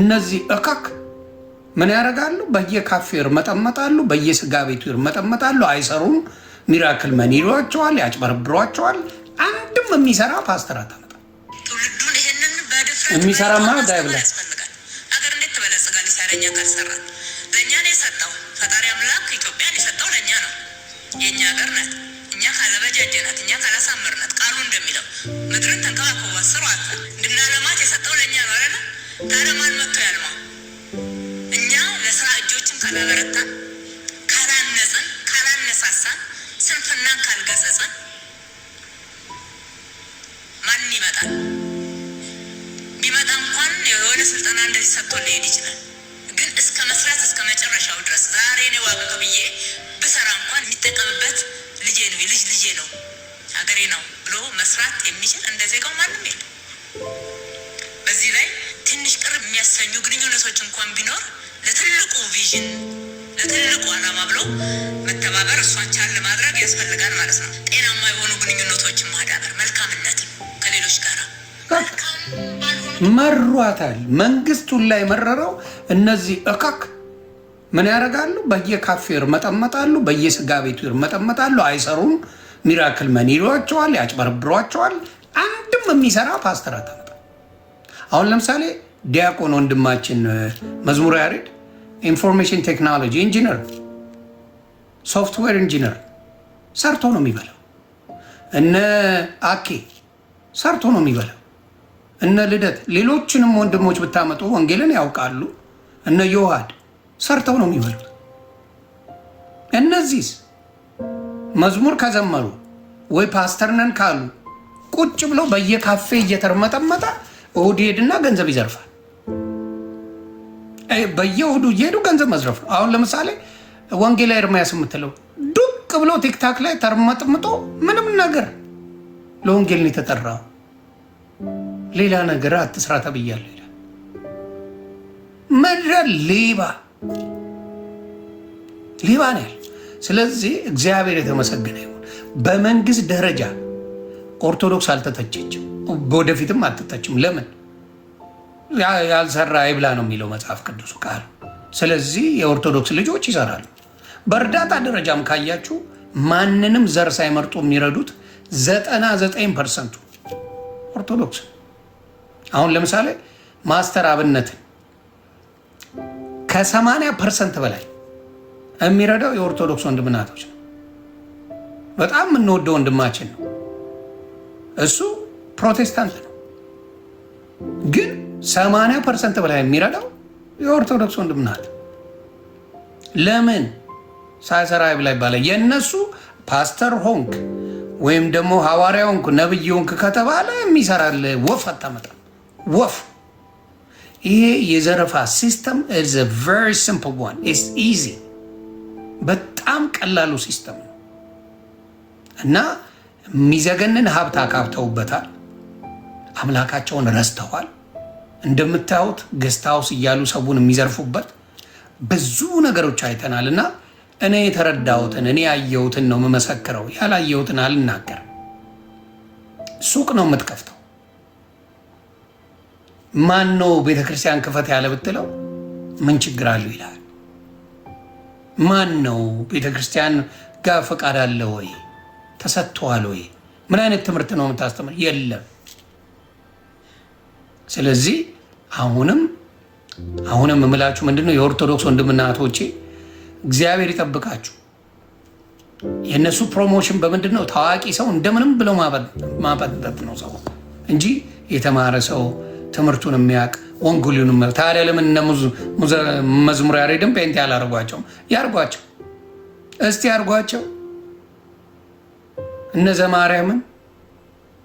እነዚህ እከክ ምን ያደርጋሉ? በየካፌው ይርመጠመጣሉ፣ በየስጋ ቤቱ ይርመጠመጣሉ። አይሰሩም። ሚራክል መን ይሏቸዋል፣ ያጭበረብሯቸዋል። አንድም የሚሰራ ፓስተር አታመጣ። ትውልዱን ይሄንን በድፍረት የሚሰራማ ዳይብላ ያስፈልጋል። አገር እንዴት ትበለጽጋል? ይሰረኛ ካልሰራ ለእኛ ነው የሰጠው ፈጣሪ አምላክ። ኢትዮጵያን የሰጠው ለእኛ ነው። የእኛ ሀገር ናት። እኛ ካለበጃጀናት፣ እኛ ካላሳመርናት፣ ቃሉ እንደሚለው ምድርን ተንከባከቡ ስሯት እንድናለማት የሰጠው ለእኛ ነው አለ። ታዲያ ማን መጥቶ ያልማው? እኛ ለስራ እጆችን ካላበረታን፣ ካላነጽን፣ ካላነሳሳን፣ ስንፍናን ካልገሰጽን ማን ይመጣል? ቢመጣ እንኳን የሆነ ስልጠና እንደዚህ ሰጥቶ ሊሄድ ይችላል። ግን እስከ መስራት እስከ መጨረሻው ድረስ ዛሬ ነው ዋጋ ብዬ ብሰራ እንኳን የሚጠቀምበት ልጄ ነው፣ የልጅ ልጄ ነው፣ ሀገሬ ነው ብሎ መስራት የሚችል እንደ ዜጋው ማንም የለም። በዚህ ላይ ትንሽ ቅር የሚያሰኙ ግንኙነቶች እንኳን ቢኖር ለትልቁ ቪዥን ለትልቁ ዓላማ ብሎ መተባበር እሷን ቻል ማድረግ ያስፈልጋል ማለት ነው። ጤናማ የሆኑ ግንኙነቶችን ማዳበር፣ መልካምነትን ከሌሎች ጋር መሯታል። መንግስቱን ላይ መረረው። እነዚህ እከክ ምን ያደርጋሉ? በየካፌው ይርመጠመጣሉ፣ በየስጋ ቤቱ ይርመጠመጣሉ። አይሰሩም። ሚራክል መን ይሏቸዋል፣ ያጭበረብሯቸዋል። አንድም የሚሰራ ፓስተር አታመጣ። አሁን ለምሳሌ ዲያቆን ወንድማችን መዝሙር ያሬድ ኢንፎርሜሽን ቴክኖሎጂ ኢንጂነር፣ ሶፍትዌር ኢንጂነር ሰርቶ ነው የሚበላው። እነ አኬ ሰርቶ ነው የሚበላው። እነ ልደት፣ ሌሎችንም ወንድሞች ብታመጡ ወንጌልን ያውቃሉ። እነ ዮሐድ ሰርተው ነው የሚበሉት። እነዚህስ መዝሙር ከዘመሩ ወይ ፓስተር ነን ካሉ ቁጭ ብለው በየካፌ እየተርመጠመጠ እሁድ ሄድና ገንዘብ ይዘርፋል። በየእሁዱ እየሄዱ ገንዘብ መዝረፍ ነው። አሁን ለምሳሌ ወንጌላ ኤርምያስ የምትለው ዱቅ ብሎ ቲክታክ ላይ ተርመጥምጦ ምንም ነገር ለወንጌል ነው የተጠራው። ሌላ ነገር አትስራ ተብያለሁ ይላል። ምድረ ሌባ ነው ያለ። ስለዚህ እግዚአብሔር የተመሰገነ ይሁን። በመንግስት ደረጃ ኦርቶዶክስ አልተተቸችም፣ ወደፊትም አትተችም። ለምን? ያልሰራ አይብላ ነው የሚለው መጽሐፍ ቅዱስ ቃል። ስለዚህ የኦርቶዶክስ ልጆች ይሰራሉ። በእርዳታ ደረጃም ካያችሁ ማንንም ዘር ሳይመርጡ የሚረዱት 99% ኦርቶዶክስ። አሁን ለምሳሌ ማስተር አብነትን ከ80% በላይ የሚረዳው የኦርቶዶክስ ወንድምናቶች ነው። በጣም የምንወደው ወንድማችን ነው። እሱ ፕሮቴስታንት ነው፣ ግን 80% በላይ የሚረዳው የኦርቶዶክስ ወንድምናት። ለምን? ሳይሰራ ይብላ ይባላል። የእነሱ ፓስተር ሆንክ ወይም ደግሞ ሐዋርያ ሆንክ ነብይ ሆንክ ከተባለ የሚሰራል ወፍ አታመጣም። ወፍ ይሄ የዘረፋ ሲስተም is a very simple one. It's easy. በጣም ቀላሉ ሲስተም ነው እና የሚዘገንን ሀብት አካብተውበታል። አምላካቸውን ረስተዋል። እንደምታዩት ገስት ሃውስ እያሉ ሰውን የሚዘርፉበት ብዙ ነገሮች አይተናል። እና እኔ የተረዳሁትን እኔ ያየሁትን ነው የምመሰክረው፣ ያላየሁትን አልናገርም። ሱቅ ነው የምትከፍተው። ማን ነው ቤተክርስቲያን ክፈት ያለ ብትለው ምን ችግር አለው ይላል። ማን ነው ቤተክርስቲያን ጋር ፈቃድ አለ ወይ? ተሰጥቷል ወይ? ምን አይነት ትምህርት ነው የምታስተምር? የለም። ስለዚህ አሁንም የምላችሁ ምንድነው፣ የኦርቶዶክስ ወንድምና እህቶቼ እግዚአብሔር ይጠብቃችሁ። የእነሱ ፕሮሞሽን በምንድነው? ታዋቂ ሰው እንደምንም ብለው ማበጠጥ ነው ሰው እንጂ የተማረ ሰው ትምህርቱን የሚያውቅ ወንጌሉን የሚያውቅ። ታዲያ ለምን እነ መዝሙር ያሬድን ፔንት ያላርጓቸውም? ያርጓቸው እስቲ ያርጓቸው። እነ ዘማርያምን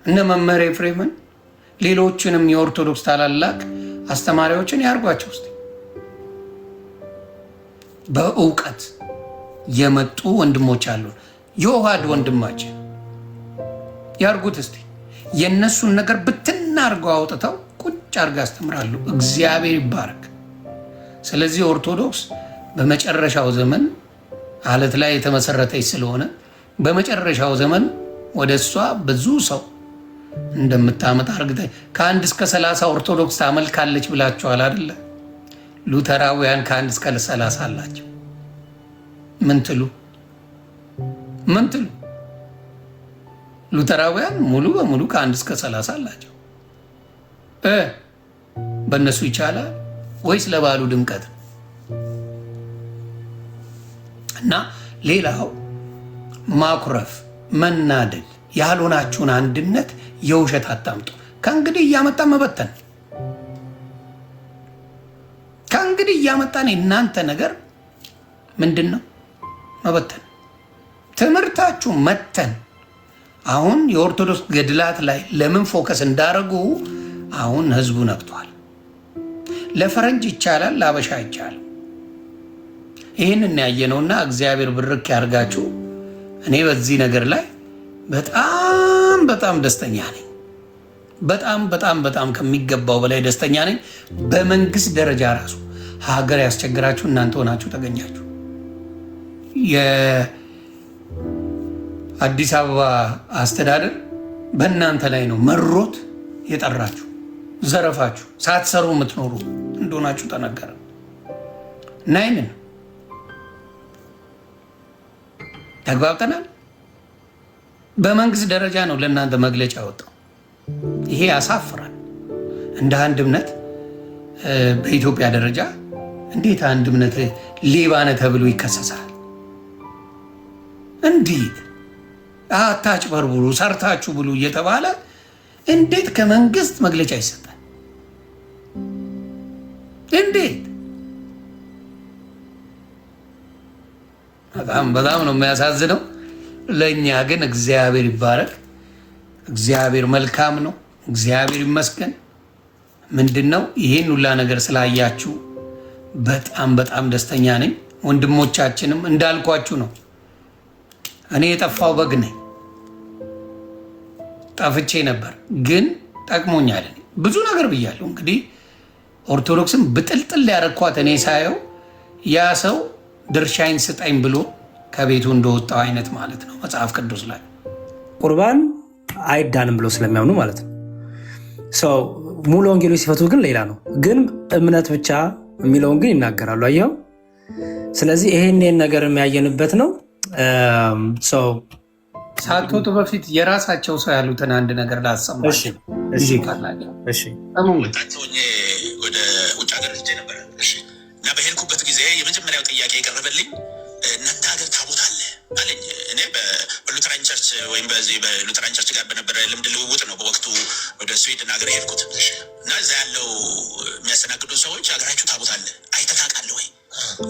እነ መምህር ኤፍሬምን ሌሎችንም የኦርቶዶክስ ታላላቅ አስተማሪዎችን ያርጓቸው እስቲ። በእውቀት የመጡ ወንድሞች አሉ። የውሃድ ወንድማችን ያርጉት እስቲ። የእነሱን ነገር ብትና አርገው አውጥተው ቁጭ አርጋ ያስተምራሉ። እግዚአብሔር ይባረክ። ስለዚህ ኦርቶዶክስ በመጨረሻው ዘመን አለት ላይ የተመሰረተች ስለሆነ በመጨረሻው ዘመን ወደ እሷ ብዙ ሰው እንደምታመጣ እርግጠኛ። ከ1 እስከ 30 ኦርቶዶክስ ታመልካለች ብላችኋል አይደለ? ሉተራውያን ከ1 እስከ 30 አላቸው። ምን ትሉ? ሉተራውያን ሙሉ በሙሉ ከ1 እስከ 30 አላቸው። በእነሱ ይቻላል ወይስ ለባሉ ድምቀት? እና ሌላው ማኩረፍ፣ መናደድ፣ ያልሆናችሁን አንድነት የውሸት አታምጡ። ከእንግዲህ እያመጣ መበተን ከእንግዲህ እያመጣን የእናንተ ነገር ምንድን ነው? መበተን። ትምህርታችሁ መተን አሁን የኦርቶዶክስ ገድላት ላይ ለምን ፎከስ እንዳደረጉ አሁን ህዝቡ ነቅቷል። ለፈረንጅ ይቻላል፣ ለአበሻ አይቻልም። ይህንን ያየነውና እግዚአብሔር ብርክ ያርጋችሁ። እኔ በዚህ ነገር ላይ በጣም በጣም ደስተኛ ነኝ። በጣም ከሚገባው በላይ ደስተኛ ነኝ። በመንግስት ደረጃ ራሱ ሀገር ያስቸግራችሁ እናንተ ሆናችሁ ተገኛችሁ። የአዲስ አበባ አስተዳደር በእናንተ ላይ ነው መሮት የጠራችሁ። ዘረፋችሁ፣ ሳትሰሩ የምትኖሩ እንደሆናችሁ ተነገረ። ናይንን ተግባብተናል። በመንግስት ደረጃ ነው ለእናንተ መግለጫ ያወጣው። ይሄ ያሳፍራል። እንደ አንድ እምነት በኢትዮጵያ ደረጃ እንዴት አንድ እምነት ሌባ ነህ ተብሎ ይከሰሳል? እንዴት አታጭበርብሩ፣ ሰርታችሁ ብሉ እየተባለ እንዴት ከመንግስት መግለጫ ይሰጣል? እንዴት? በጣም ነው የሚያሳዝነው። ለእኛ ግን እግዚአብሔር ይባረክ። እግዚአብሔር መልካም ነው። እግዚአብሔር ይመስገን። ምንድን ነው ይህን ሁላ ነገር ስላያችሁ በጣም ደስተኛ ነኝ። ወንድሞቻችንም እንዳልኳችሁ ነው። እኔ የጠፋው በግ ነኝ። ጠፍቼ ነበር ግን ጠቅሞኛል። ብዙ ነገር ብያለሁ። እንግዲህ ኦርቶዶክስም ብጥልጥል ያረኳት እኔ ሳየው ያ ሰው ድርሻይን ስጠኝ ብሎ ከቤቱ እንደወጣው አይነት ማለት ነው። መጽሐፍ ቅዱስ ላይ ቁርባን አይዳንም ብሎ ስለሚያምኑ ማለት ነው። ሰው ሙሉ ወንጌሎች ሲፈቱ ግን ሌላ ነው። ግን እምነት ብቻ የሚለውን ግን ይናገራሉ። አየው። ስለዚህ ይሄን ነገር የሚያየንበት ነው። ሰው ሳትወጡ በፊት የራሳቸው ሰው ያሉትን አንድ ነገር ላሰማችሁ። ወደ ውጭ ሀገር ሄጄ ነበረ እና በሄድኩበት ጊዜ የመጀመሪያው ጥያቄ የቀረበልኝ እናንተ ሀገር ታቦት አለ አለኝ። እኔ በሉተራን ቸርች ወይም በዚህ በሉተራን ቸርች ጋር በነበረ ልምድ ልውውጥ ነው በወቅቱ ወደ ስዊድን ሀገር የሄድኩት እና እዛ ያለው የሚያስተናግዱ ሰዎች ሀገራችሁ ታቦት አለ አይተህ ታውቃለህ ወይ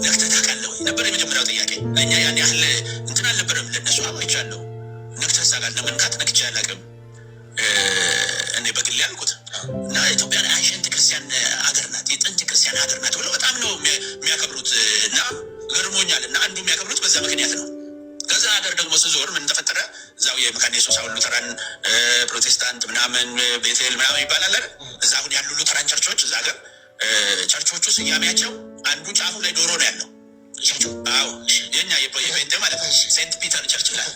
ነክተህ ታውቃለህ ወይ ነበር የመጀመሪያው ጥያቄ። ለእኛ ያን ያህል እንትን አልነበረም። ለእነሱ አይቻለሁ ነክተህ ታውቃለህ? መንካት ነክቼ አላውቅም እኔ በግሌ ያልኩት እና ኢትዮጵያ አንሸንት ክርስቲያን ሀገር ናት፣ የጥንት ክርስቲያን ሀገር ናት ብለው በጣም ነው የሚያከብሩት እና ገርሞኛል። እና አንዱ የሚያከብሩት በዛ ምክንያት ነው። ከዛ ሀገር ደግሞ ስዞር ምን ተፈጠረ? እዛው የመካነ ኢየሱስ አሁን ሉተራን፣ ፕሮቴስታንት ምናምን ቤቴል ምናምን ይባላል። እዛ አሁን ያሉ ሉተራን ቸርቾች እዛ ሀገር ቸርቾቹ ስያሜያቸው አንዱ ጫፉ ላይ ዶሮ ነው ያለው። አዎ የኛ የጴንጤ ማለት ነው። ሴንት ፒተር ቸርች ላይ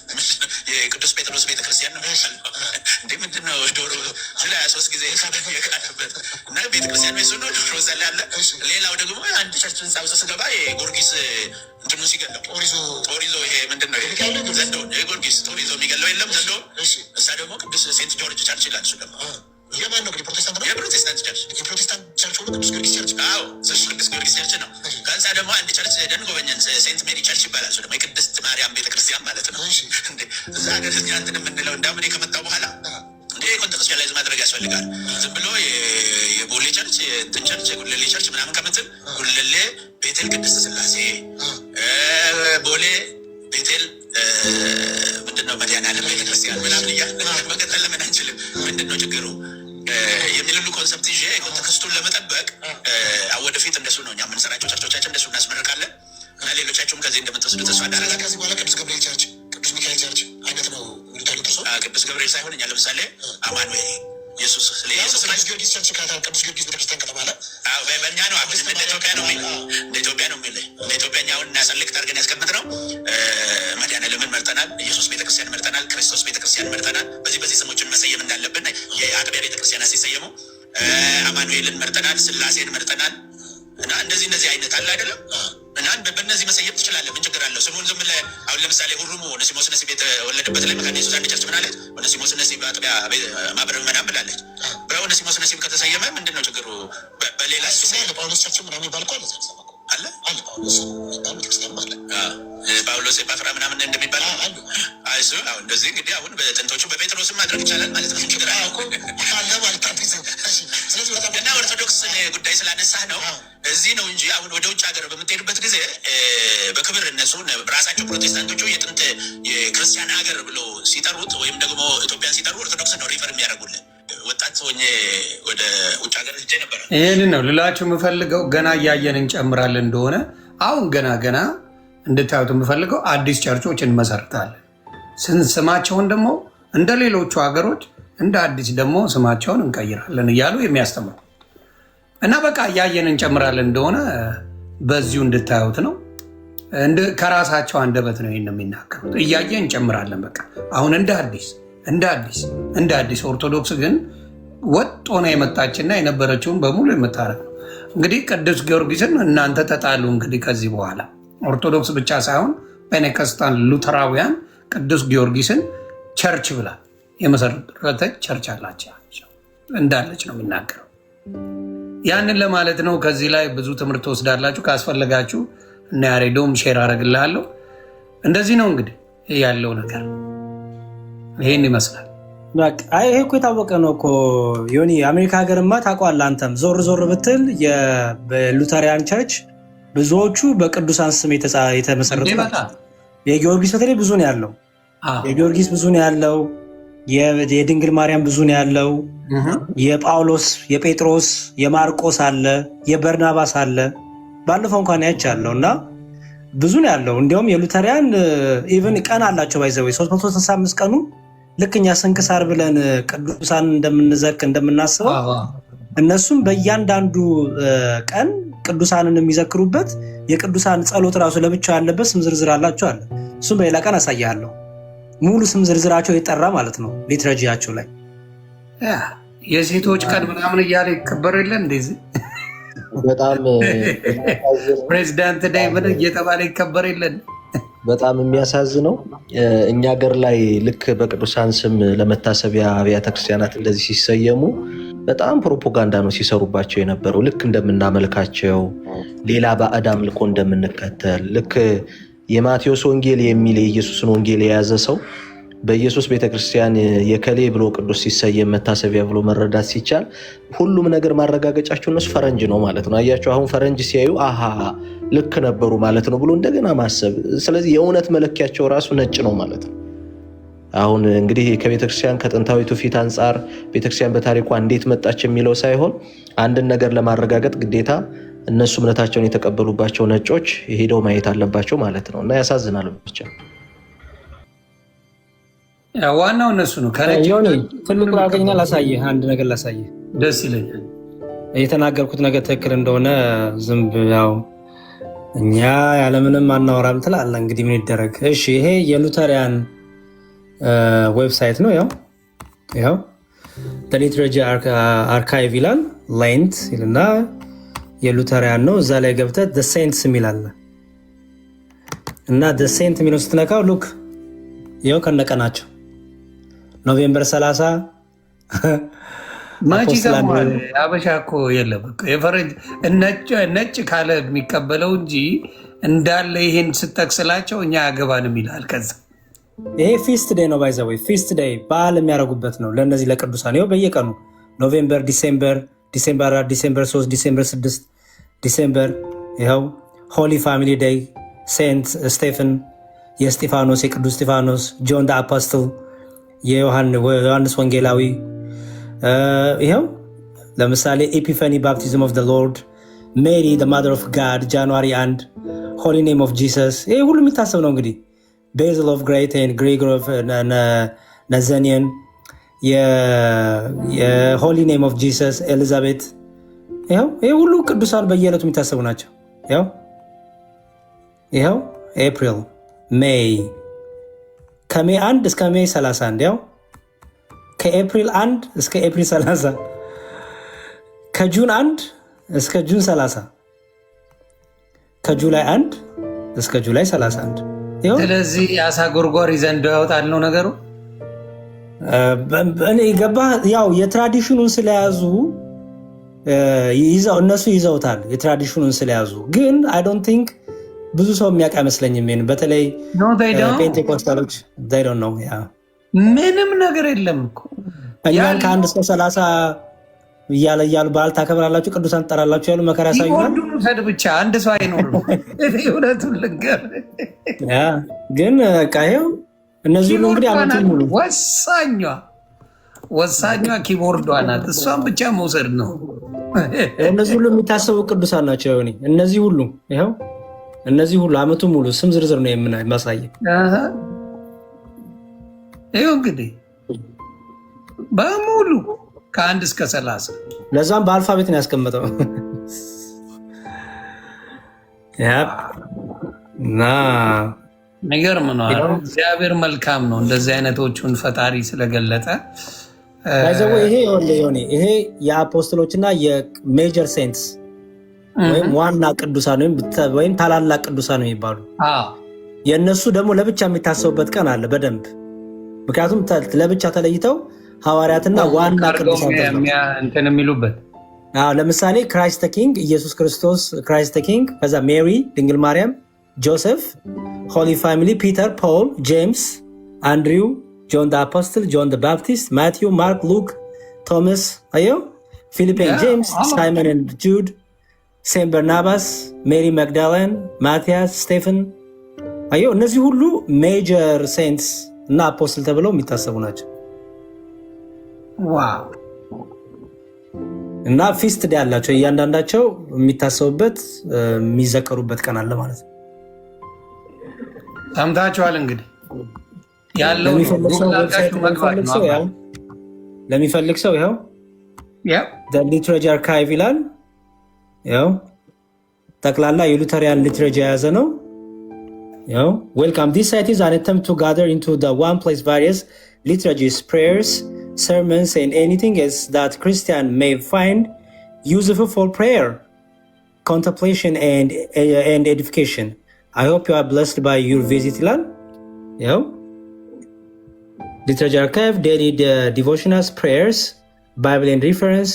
የቅዱስ ጴጥሮስ ቤተክርስቲያን ነው እንዴ? ምንድን ነው ዶሮ ስለ 23 ጊዜ የቃለበት እና ቤተክርስቲያን ነው ነው ዶሮ ዘላ ያለ። ሌላው ደግሞ አንድ ቸርች ህንፃ ውስጥ ስገባ የጎርጊስ እንትኑ ሲገለው ጦሪዞ ይሄ ምንድን ነው ዘንዶ የጎርጊስ ጦሪዞ የሚገለው የለም ዘንዶ። እሳ ደግሞ ቅዱስ ሴንት ጆርጅ ቸርች ይላል። እሱ ደግሞ የማን ነው? ፕሮቴስታንት ነው። የፕሮቴስታንት ቸርች የፕሮቴስታንት ቸርች ሆኖ ቅዱስ ጊዮርጊስ ቸርች። አዎ እሱ ቅዱስ ጊዮርጊስ ቸርች ነው። ከዛ ደግሞ አንድ ቸርች ደን ጎበኘን፣ ሴንት ሜሪ ቸርች ይባላል። እሱ ደግሞ የቅድስት ማርያም ቤተክርስቲያን ማለት ነው። እዛ ሀገር ህዝብ እንትን የምንለው እንዳምን ከመጣው በኋላ እንደ ኮንቴክስቹዋላይዝ ማድረግ ያስፈልጋል። ዝም ብሎ የቦሌ ቸርች የእንትን ቸርች የጉለሌ ቸርች ምናምን ከምትል ጉለሌ ቤቴል ቅድስት ስላሴ፣ ቦሌ ቤቴል ምንድነው መድኃኔዓለም ቤተክርስቲያን ምናምን እያለ መቀጠል ለምን አንችልም? ምንድነው ችግሩ የሚልሉ ኮንሰፕት ይዤ ኮንቴክስቱን ለመጠበቅ ወደፊት እንደሱ ነው እኛ የምንሰራቸው ቸርቾቻችን እንደሱ እናስመርቃለን እና ሌሎቻችሁም ከዚህ እንደምትወስዱ ተስፋ አደርጋለሁ። ከዚህ በኋላ ቅዱስ ገብርኤል ቸርች፣ ቅዱስ ሚካኤል ቸርች አይነት ነው ሚሉታሉ። ቅዱስ ገብርኤል ሳይሆን እኛ ለምሳሌ አማኑኤል ኢየሱስ ስለ ኢየሱስ ቅዱስ ጊዮርጊስ ቸርች ካታ ቅዱስ ጊዮርጊስ ቤተክርስቲያን ከተባለ በእኛ ነው አሁን እንደ ኢትዮጵያ ነው የሚል እንደ ኢትዮጵያ ነው የሚል እንደ ኢትዮጵያ አሁን እናሰልክ አድርገን ያስቀምጥነው መድኃኔዓለምን መርጠናል፣ ኢየሱስ ቤተክርስቲያን መርጠናል፣ ክርስቶስ ቤተክርስቲያን መርጠናል። በዚህ ስሞችን መሰየም እንዳለብን የአጥቢያ ቤተክርስቲያን ሲሰየሙ አማኑኤልን መርጠናል፣ ስላሴን መርጠናል እና እንደዚህ አይነት አለ አይደለም እና በእነዚህ መሰየም ትችላለህ። ምን ችግር አለው? ስሙን ዝም ብለህ አሁን ለምሳሌ ሁሩሙ ኦኔሲሞስ ነሲብ የተወለደበት ላይ መካነ ኢየሱስ አንድ ቸርች ምን አለች? ኦኔሲሞስ ነሲብ አጥቢያ ማህበረ ምዕመናን ብላለች። በኦኔሲሞስ ነሲብ ከተሰየመ ምንድን ነው ችግሩ? በሌላ ጳውሎስ ቸርች ምናምን ይባል እኮ አለ ጳውሎስ ኤጳፍራ ምናምን እንደሚባል እሱ አሁን እንደዚህ እንግዲህ አሁን በጥንቶቹ በጴጥሮስም ማድረግ ይቻላል ማለት ነው። ችግር እና ኦርቶዶክስ ጉዳይ ስላነሳህ ነው እዚህ ነው እንጂ አሁን ወደ ውጭ ሀገር በምትሄድበት ጊዜ በክብር እነሱ ራሳቸው ፕሮቴስታንቶቹ የጥንት የክርስቲያን ሀገር ብሎ ሲጠሩት ወይም ደግሞ ኢትዮጵያን ሲጠሩ ኦርቶዶክስ ነው ሪፈር የሚያደርጉልን። ወጣት ሆኜ ወደ ውጭ ሀገር ሄጄ ነበረ። ይህንን ነው ልላችሁ የምፈልገው። ገና እያየን እንጨምራለን እንደሆነ አሁን ገና እንድታዩት የምፈልገው አዲስ ቸርቾች እንመሰርታለን። ስማቸውን ደግሞ እንደ ሌሎቹ ሀገሮች እንደ አዲስ ደግሞ ስማቸውን እንቀይራለን እያሉ የሚያስተምሩ እና በቃ እያየን እንጨምራለን እንደሆነ በዚሁ እንድታዩት ነው። ከራሳቸው አንደበት ነው ይህን የሚናገሩት። እያየን እንጨምራለን። በቃ አሁን እንደ አዲስ ኦርቶዶክስ ግን ወጥ ሆና የመጣችና የነበረችውን በሙሉ የምታረግ ነው። እንግዲህ ቅዱስ ጊዮርጊስን እናንተ ተጣሉ። እንግዲህ ከዚህ በኋላ ኦርቶዶክስ ብቻ ሳይሆን ፔኔኮስታን ሉተራውያን ቅዱስ ጊዮርጊስን ቸርች ብላ የመሰረተች ቸርች አላቸው እንዳለች ነው የሚናገረው። ያንን ለማለት ነው። ከዚህ ላይ ብዙ ትምህርት ወስዳላችሁ። ካስፈለጋችሁ እና ያሬዶም ሼር አደርግልሃለሁ። እንደዚህ ነው እንግዲህ ያለው ነገር ይሄን ይመስላል። ይሄ እኮ የታወቀ ነው እኮ ዮኒ። አሜሪካ ሀገርማ ታውቀዋለህ አንተም ዞር ብትል በሉተሪያን ቸርች ብዙዎቹ በቅዱሳን ስም የተመሰረቱ ናቸው። የጊዮርጊስ በተለይ ብዙ ነው ያለው። የጊዮርጊስ ብዙ ነው ያለው። የድንግል ማርያም ብዙ ነው ያለው። የጳውሎስ፣ የጴጥሮስ፣ የማርቆስ አለ፣ የበርናባስ አለ። ባለፈው እንኳን ያቻለው እና ብዙ ነው ያለው። እንዲያውም የሉተሪያን ኢቭን ቀን አላቸው ባይዘው 365 ቀኑ ልክ እኛ ስንክሳር ብለን ቅዱሳን እንደምናስበው እነሱም በእያንዳንዱ ቀን ቅዱሳንን የሚዘክሩበት የቅዱሳን ጸሎት ራሱ ለብቻ ያለበት ስም ዝርዝር አላቸው አለ። እሱም በሌላ ቀን አሳያለሁ። ሙሉ ስም ዝርዝራቸው የጠራ ማለት ነው። ሊትረጂያቸው ላይ የሴቶች ቀን ምናምን እያለ ይከበር የለን እንደዚህ በጣም ፕሬዚዳንት ዴይ ምን እየተባለ ይከበር የለን። በጣም የሚያሳዝነው እኛ ሀገር ላይ ልክ በቅዱሳን ስም ለመታሰቢያ አብያተ ክርስቲያናት እንደዚህ ሲሰየሙ በጣም ፕሮፓጋንዳ ነው ሲሰሩባቸው የነበረው። ልክ እንደምናመልካቸው ሌላ ባዕድ አምልኮ እንደምንከተል ልክ የማቴዎስ ወንጌል የሚል የኢየሱስን ወንጌል የያዘ ሰው በኢየሱስ ቤተክርስቲያን የከሌ ብሎ ቅዱስ ሲሰየም መታሰቢያ ብሎ መረዳት ሲቻል ሁሉም ነገር ማረጋገጫቸው እነሱ ፈረንጅ ነው ማለት ነው። አያቸው አሁን ፈረንጅ ሲያዩ አሃ ልክ ነበሩ ማለት ነው ብሎ እንደገና ማሰብ። ስለዚህ የእውነት መለኪያቸው ራሱ ነጭ ነው ማለት ነው። አሁን እንግዲህ ከቤተክርስቲያን ከጥንታዊቱ ፊት አንጻር ቤተክርስቲያን በታሪኳ እንዴት መጣች የሚለው ሳይሆን አንድን ነገር ለማረጋገጥ ግዴታ እነሱ እምነታቸውን የተቀበሉባቸው ነጮች ሄደው ማየት አለባቸው ማለት ነው። እና ያሳዝናል። ብቻ ዋናው እነሱ ነው። ትልቁ አገኛ ላሳየህ፣ አንድ ነገር ላሳየህ። ደስ ይለኛል። የተናገርኩት ነገር ትክክል እንደሆነ ዝም ያው እኛ ያለምንም አናወራም ትላለህ። እንግዲህ ምን ይደረግ። እሺ ይሄ የሉተሪያን ዌብሳይት ነው። ያው ሊትሬጂ አርካይቭ ይላል። ሌንት ይልና የሉተሪያን ነው። እዛ ላይ ገብተህ ዘ ሴንትስ የሚላለ እና ዘ ሴንት የሚለው ስትነካው ሉክ ይኸው ከነቀናቸው ኖቬምበር 30 ማጂ ገባል። አበሻ እኮ የለም የፈረንጅ ነጭ ካለ የሚቀበለው እንጂ እንዳለ ይሄን ስተክስላቸው እኛ ያገባንም ይላል። ከዛ ይሄ ፊስት ዴይ ነው ባይዘው ፊስት ዴይ በዓል የሚያደርጉበት ነው ለእነዚህ ለቅዱሳን። ይኸው በየቀኑ ኖቬምበር፣ ዲሴምበር 4፣ ዲሴምበር 3፣ ዲሴምበር 6፣ ዲሴምበር ይኸው ሆሊ ፋሚሊ ዴይ፣ ሴንት ስቴፈን የስጢፋኖስ የቅዱስ ስጢፋኖስ፣ ጆን ደ አፖስትል የዮሐንስ ወንጌላዊ። ይኸው ለምሳሌ ኤፒፋኒ ባፕቲዝም ኦፍ ሎርድ፣ ሜሪ ማዘር ኦፍ ጋድ ጃንዋሪ 1፣ ሆሊ ኔም ኦፍ ጂሰስ። ይሄ ሁሉ የሚታሰብ ነው እንግዲህ ቤዝል ኦፍ ግሬቴን፣ ግሪጎር ኦፍ ነዘኒየን፣ የሆሊ ኔም ኦፍ ጂሰስ፣ ኤሊዛቤት። ይሄ ሁሉ ቅዱሳን በየዕለቱ የሚታሰቡ ናቸው። ይኸው ኤፕሪል፣ ሜይ፣ ከሜይ 1 እስከ ሜይ 31፣ ያው ከኤፕሪል 1 እስከ ኤፕሪል 30፣ ከጁን 1 እስከ ጁን 30። ከጁላይ 1 እስከ ጁላይ 31። ስለዚህ የአሳ ጎርጓሪ ዘንዶ ያወጣል ነው ነገሩ። እኔ ገባህ? ያው የትራዲሽኑን ስለያዙ እነሱ ይዘውታል። የትራዲሽኑን ስለያዙ ግን አይ ዶንት ቲንክ ብዙ ሰው የሚያውቅ አይመስለኝም። ይሄን በተለይ ፔንቴኮስታሎች ነው ምንም ነገር የለም እኮ እኛን ከ1 እስከ 30 እያሉ በዓል ታከብራላችሁ፣ ቅዱሳን ትጠራላችሁ ያሉ መከራ ያሳዩናል። ሰድ ብቻ አንድ ሰው አይኖርም። እውነቱን ልንገር ግን ይኸው እነዚህ ሁሉ እንግዲህ ዓመቱን ሙሉ ወሳኟ ኪቦርዷ ናት። እሷን ብቻ መውሰድ ነው። እነዚህ ሁሉ የሚታሰቡ ቅዱሳን ናቸው። እነዚህ ሁሉ ይኸው እነዚህ ሁሉ ዓመቱን ሙሉ ስም ዝርዝር ነው የማሳየ። ይኸው እንግዲህ በሙሉ ከ1 እስከ 30 ለዛም በአልፋቤት ነው ያስቀመጠው። የሚገርም ነው። እግዚአብሔር መልካም ነው። እንደዚህ አይነቶቹን ፈጣሪ ስለገለጠ ይሄ የአፖስትሎችና የሜጀር ሴንትስ ወይም ዋና ቅዱሳን ወይም ታላላቅ ቅዱሳን የሚባሉ የእነሱ ደግሞ ለብቻ የሚታሰቡበት ቀን አለ በደንብ። ምክንያቱም ለብቻ ተለይተው ሐዋርያትና ዋና ቅዱሳን እንትን የሚሉበት ለምሳሌ ክራይስት ኪንግ ኢየሱስ ክርስቶስ ክራይስት ኪንግ፣ ከዛ ሜሪ ድንግል ማርያም፣ ጆሴፍ፣ ሆሊ ፋሚሊ፣ ፒተር፣ ፖል፣ ጄምስ፣ አንድሪው፣ ጆን ደ አፖስትል፣ ጆን ደ ባፕቲስት፣ ማቲዩ፣ ማርክ፣ ሉክ፣ ቶማስ፣ ፊሊፕ፣ ጄምስ፣ ሳይመን ኤንድ ጁድ፣ ሴንት በርናባስ፣ ሜሪ መግዳላን፣ ማቲያስ፣ ስቴፈን። እነዚህ ሁሉ ሜጀር ሴንትስ እና አፖስትል ተብለው የሚታሰቡ ናቸው። እና ፊስት ዴይ ያላቸው እያንዳንዳቸው የሚታሰቡበት የሚዘከሩበት ቀን አለ ማለት ነው። ሰምታችኋል እንግዲህ ያለው ለሚፈልግ ሰው ይኸው ሊትሬቸር አርካይቭ ይላል። ያው ጠቅላላ የሉተሪያን ሊትሬቸር የያዘ ነው። ዌልካም ዲስ ሳይት ኢዝ አን አቴምፕት ቱ ጋዘር ኢንቱ ዘ ዋን ፕሌስ ቫሪየስ ሊትሬቸርስ ፕሬየርስ sermons and anything else that Christian may find useful for prayer, contemplation and edification. I hope you are blessed by your visit. Literature archive, daily devotionals, prayers, Bible and reference,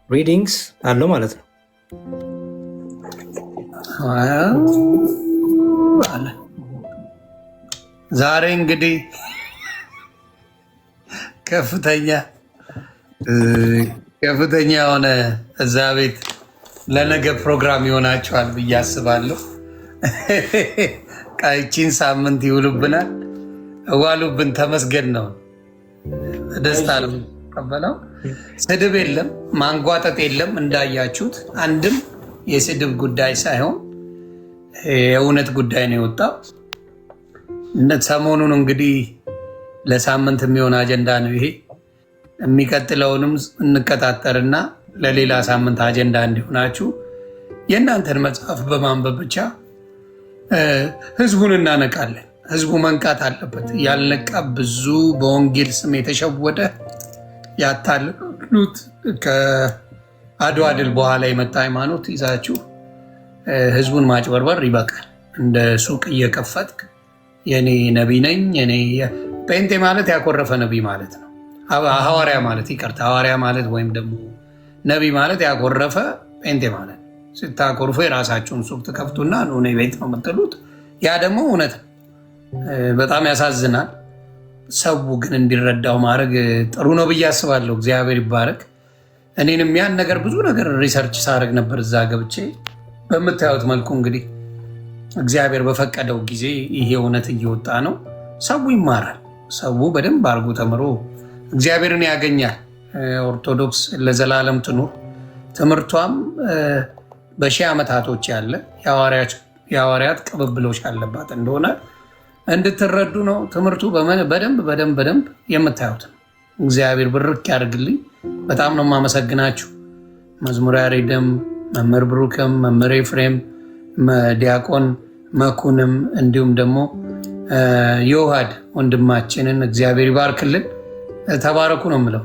readings. አለው ማለት ነው። ዛሬ እንግዲህ ከፍተኛ የሆነ እዛ ቤት ለነገ ፕሮግራም ይሆናቸዋል ብዬ አስባለሁ። ቃይቺን ሳምንት ይውሉብናል። እዋሉብን፣ ተመስገን ነው። ደስታ ነው ቀበለው። ስድብ የለም፣ ማንጓጠጥ የለም። እንዳያችሁት አንድም የስድብ ጉዳይ ሳይሆን የእውነት ጉዳይ ነው የወጣው። ሰሞኑን እንግዲህ ለሳምንት የሚሆን አጀንዳ ነው ይሄ። የሚቀጥለውንም እንቀጣጠርና ለሌላ ሳምንት አጀንዳ እንዲሆናችሁ የእናንተን መጽሐፍ በማንበብ ብቻ ህዝቡን እናነቃለን። ህዝቡ መንቃት አለበት። ያልነቃ ብዙ በወንጌል ስም የተሸወደ ያታሉት ከአድዋ ድል በኋላ የመጣ ሃይማኖት ይዛችሁ ህዝቡን ማጭበርበር ይበቃል። እንደ ሱቅ እየከፈትክ የኔ ነቢይ ነኝ የኔ ጴንጤ ማለት ያኮረፈ ነቢይ ማለት ነው። ሐዋርያ ማለት ይቅርታ፣ ሐዋርያ ማለት ወይም ደግሞ ነቢይ ማለት ያኮረፈ ጴንጤ ማለት ነው። ስታኮርፎ የራሳችሁን ሱቅ ትከፍቱና እኔ ቤት ነው የምትሉት። ያ ደግሞ እውነት ነው። በጣም ያሳዝናል። ሰው ግን እንዲረዳው ማድረግ ጥሩ ነው ብዬ አስባለሁ። እግዚአብሔር ይባረክ። እኔንም ያን ነገር ብዙ ነገር ሪሰርች ሳደርግ ነበር እዛ ገብቼ። በምታዩት መልኩ እንግዲህ እግዚአብሔር በፈቀደው ጊዜ ይሄ እውነት እየወጣ ነው። ሰው ይማራል። ሰው በደንብ አድርጎ ተምሮ እግዚአብሔርን ያገኛል። ኦርቶዶክስ ለዘላለም ትኑር። ትምህርቷም በሺህ ዓመታቶች ያለ የሐዋርያት ቅብብሎች ያለባት እንደሆነ እንድትረዱ ነው። ትምህርቱ በደንብ የምታዩት ነው። እግዚአብሔር ብርክ ያደርግልኝ። በጣም ነው የማመሰግናችሁ። መዝሙር ያሬድም፣ መምህር ብሩክም፣ መምህር ኤፍሬም፣ ዲያቆን መኩንም እንዲሁም ደግሞ የውሃድ ወንድማችንን እግዚአብሔር ይባርክልን። ተባረኩ ነው የምለው።